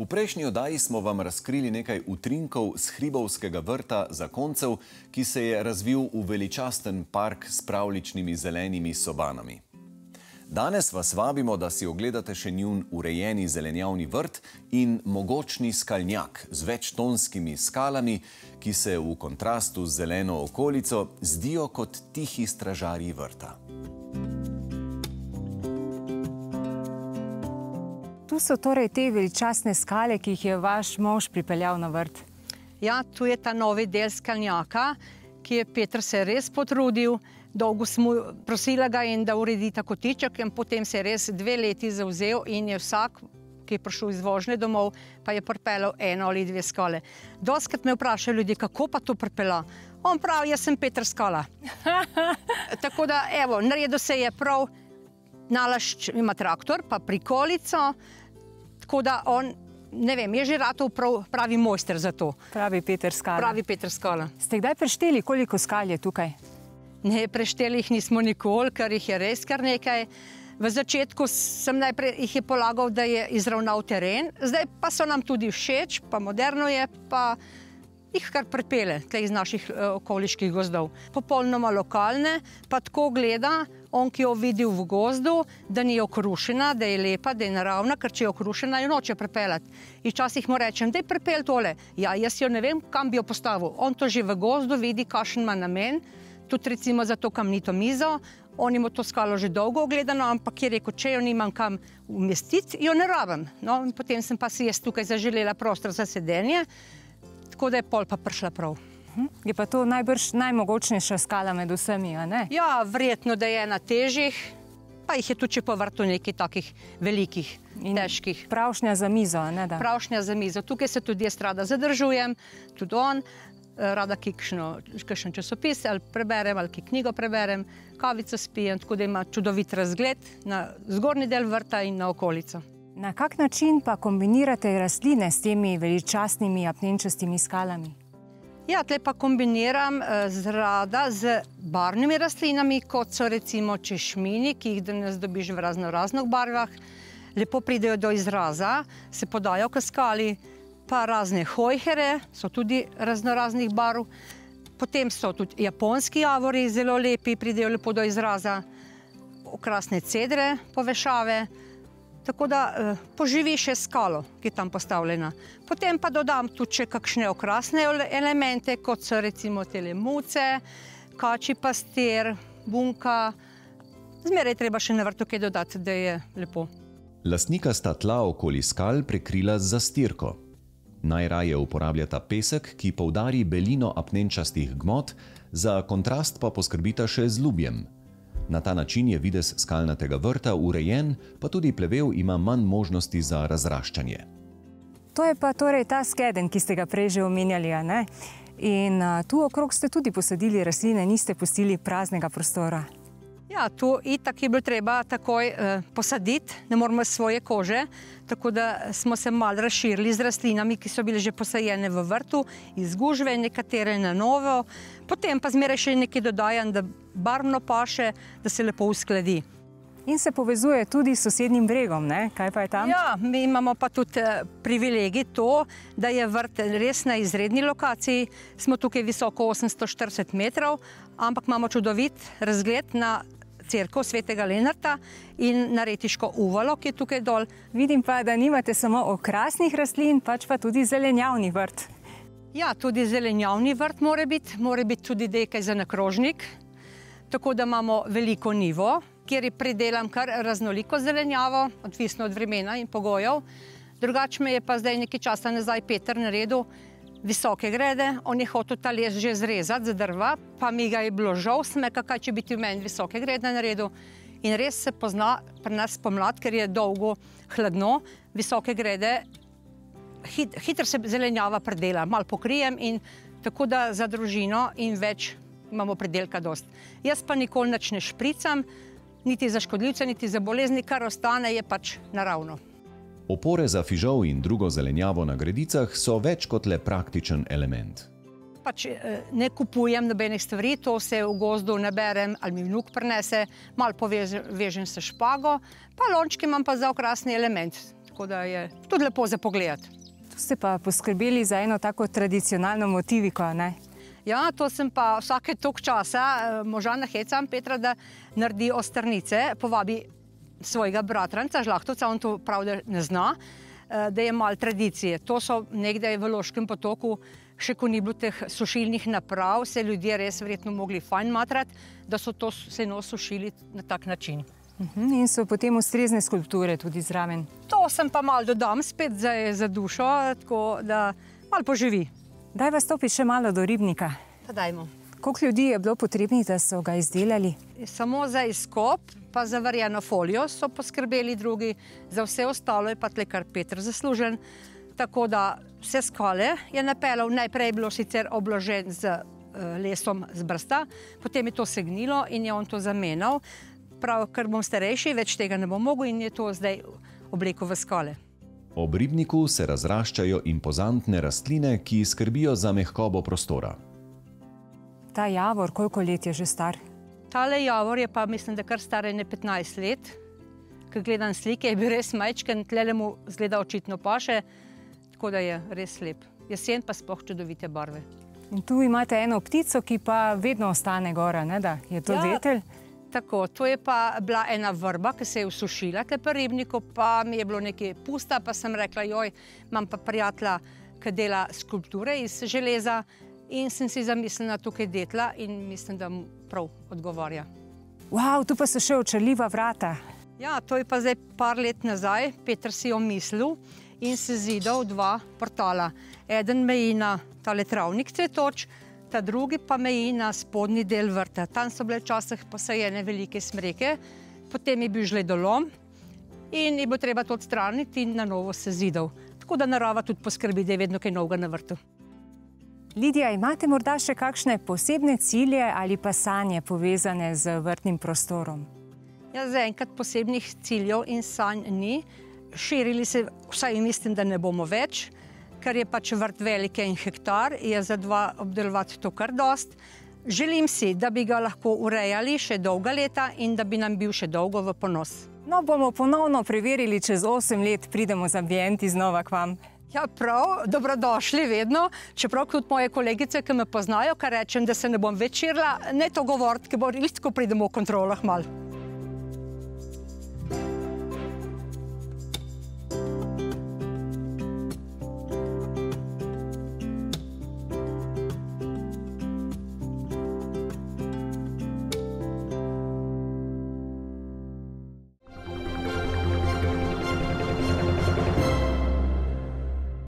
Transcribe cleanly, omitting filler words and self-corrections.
V prejšnji oddaji smo vam razkrili nekaj utrinkov s hribovskega vrta zakoncev, ki se je razvil v veličasten park s pravljičnimi zelenimi sobanami. Danes vas vabimo, da si ogledate še njun urejeni zelenjavni vrt in mogočni skalnjak z večtonskimi skalami, ki se v kontrastu z zeleno okolico zdijo kot tihi stražarji vrta. Tu so torej te veličastne skale, ki jih je vaš mož pripeljal na vrt. Ja, tu je ta novi del skalnjaka, ki je Peter se res potrudil. Dolgo smo prosila ga in da uredi ta kotiček in potem se je res 2 leti zavzel in je vsak, ki je prišel iz vožnje domov, pa je pripeljal 1 ali 2 skale. Dostikrat me vprašajo ljudje, kako pa to pripelja. On pravi, jaz sem Peter skala. Tako da, evo, naredil se je prav, nalašč ima traktor, pa prikolico, tako da on, ne vem, je že ratov pravi mojster za to. Pravi Peter skala. Pravi Peter skala. Ste kdaj prešteli, koliko skal je tukaj? Ne, prešteli jih nismo nikoli, ker jih je res kar nekaj. V začetku sem najprej jih je polagal, da je izravnal teren, zdaj pa so nam tudi všeč, pa moderno je, pa jih kar pripelje iz naših okoliških gozdov. Popolnoma lokalne, pa tako gleda, on, ki jo vidi v gozdu, da ni okrušena, da je lepa, da je naravna, ker če je okrušena, jo noče pripeljati. In včasih mu rečem, daj pripelj tole. Ja, jaz jo ne vem, kam bi jo postavil. On to že v gozdu vidi, kakšen ima namen, tudi recimo za to kamnito mizo. On ima to skalo že dolgo ogledano, ampak je rekel, če jo nimam kam umestiti, jo ne rabim. No, in potem sem pa si jaz tukaj zaželela prostor za sedenje, tako da je pol pa prišla prav. Je pa to najbrž najmogočnejša skala med vsemi, a ne? Ja, verjetno, da je ena težjih, pa jih je tudi po vrtu nekaj takih velikih, težkih. Pravšnja za mizo, a ne da? Pravšnja za mizo. Tukaj se tudi jaz rada zadržujem, tudi on, rada kakšen časopis ali preberem, ali knjigo preberem, kavico spijem, tako da ima čudovit razgled na zgornji del vrta in na okolico. Na kak način pa kombinirate rastline s temi veličastnimi apnenčastimi skalami? Ja, tle pa kombiniram rada z barvnimi rastlinami, kot so recimo češmini, ki jih danes dobiš v raznoraznih barvah. Lepo pridejo do izraza, se podajo k skali, pa razne hojhere, so tudi raznoraznih barv. Potem so tudi japonski javori, zelo lepi, pridejo lepo do izraza. Okrasne cedre, povešave. Tako da poživi še skalo, ki je tam postavljena. Potem pa dodam tudi še kakšne okrasne elemente, kot so recimo tele muce, kačji pastir, bunka. Zmeraj treba še na vrtu kaj dodati, da je lepo. Lastnika sta tla okoli skal prekrila z zastirko. Najraje uporabljata pesek, ki poudari belino apnenčastih gmot, za kontrast pa poskrbita še z lubjem. Na ta način je videz skalnatega vrta urejen, pa tudi plevel ima manj možnosti za razraščanje. To je pa torej ta skedenj, ki ste ga prej že omenjali, a ne? In tu okrog ste tudi posadili rastline, niste pustili praznega prostora. Ja, tu itak je bilo treba takoj posaditi, ne moramo svoje kože, tako da smo se malo razširili z rastlinami, ki so bile že posajene v vrtu, iz gužve, nekatere na novo. Potem pa zmeraj še nekaj dodajam, da barvno paše, da se lepo uskladi. In se povezuje tudi s sosednjim bregom, ne? Kaj pa je tam? Ja, mi imamo pa tudi privilegij to, da je vrt res na izredni lokaciji. Smo tukaj visoko 840 metrov, ampak imamo čudovit razgled na cerkev svetega Lenarta in na Retiško uvalo, ki je tukaj dol. Vidim pa, da nimate samo okrasnih rastlin, pač pa tudi zelenjavni vrt. Ja, tudi zelenjavni vrt mora biti tudi nekaj za nakrožnik, tako da imamo veliko nivo, kjer pridelam kar raznoliko zelenjavo, odvisno od vremena in pogojev. Drugače me je pa zdaj nekaj časa nazaj Peter naredil visoke grede, on je hotel ta les že zrezati za drva, pa mi ga je bilo žal, smeka, kaj če bi ti v meni visoke grede naredil. In res se pozna pri nas pomlad, ker je dolgo hladno, visoke grede, hitro se zelenjava pridela, malo pokrijem in tako da za družino in več imamo pridelka dost. Jaz pa nikoli nič ne špricam, niti za škodljivce, niti za bolezni, kar ostane je pač naravno. Opore za fižol in drugo zelenjavo na gredicah so več kot le praktičen element. Pač ne kupujem nobenih stvari, to se v gozdu naberem ali mi vnuk prinese, malo povežem se špago, pa lončke imam pa za okrasni element. tako da je tudi lepo za pogled. Tu ste pa poskrbeli za eno tako tradicionalno motiviko, ne? Ja, to sem pa vsake toliko časa moža nahecam Petra, da naredi ostrnice, povabi svojega bratranca, žlahtovca, on to prav da ne zna, da je malo tradicije. To so nekdaj v Loškem potoku, še ko ni bilo teh sušilnih naprav, se ljudje res verjetno mogli fajn matrati, da so to seno sušili na tak način. In so potem ustrezne skulpture tudi zraven. To sem pa malo dodam spet za dušo, tako da malo poživi. Daj vas stopi še malo do ribnika. Pa dajmo. Koliko ljudi je bilo potrebnih, da so ga izdelali? Samo za izkop, pa za varjeno folijo so poskrbeli drugi, za vse ostalo je pa tle kar Peter zaslužen. Tako da vse skale je napeljal, najprej je bilo sicer obložen z lesom z brsta, potem je to segnilo in je on to zamenjal. Prav, ker bom starejši, več tega ne bom mogel in je to zdaj oblekel v skale. Ob ribniku se razraščajo impozantne rastline, ki skrbijo za mehkobo prostora. Ta javor, koliko let je že star? Tale javor je pa, mislim, da kar star je 15 let. Ko gledam slike, je bil res majčken, tlele mu zgleda očitno paše, tako da je res lep. Jesen pa sploh čudovite barve. In tu imate eno ptico, ki pa vedno ostane gora, ne da? Je to detelj? Tako, to je pa bila ena vrba, ki se je usušila te pri ribniku, pa mi je bilo nekaj pusta, pa sem rekla, joj, imam pa prijatelja, ki dela skulpture iz železa in sem si zamislila tukaj detla in mislim, da mu prav odgovarja. Wow, tu pa so še očarljiva vrata. Ja, to je pa zdaj par let nazaj, Peter si je omislil in se zidal dva portala. Eden meji na tale travnik cvetoč, ta drugi pa meji na spodnji del vrta. Tam so bile včasih posajene velike smreke, potem je bil žledolom in je bilo treba to odstraniti in na novo se zidal. Tako da narava tudi poskrbi, da je vedno kaj novega na vrtu. Lidija, imate morda še kakšne posebne cilje ali pa sanje povezane z vrtnim prostorom? Ja, zaenkrat posebnih ciljev in sanj ni. Širili se, vsaj mislim, da ne bomo več, ker je pač vrt velik en hektar, je za dva obdelovati to kar dost. Želim si, da bi ga lahko urejali še dolga leta in da bi nam bil še dolgo v ponos. No, bomo ponovno preverili, čez 8 let pridemo z Ambienti znova k vam. Ja, prav, dobrodošli vedno, čeprav kot moje kolegice, ki me poznajo, kar rečem, da se ne bom več širila, ne to govoriti, ker bo isto, ko pridemo v kontrolah malo.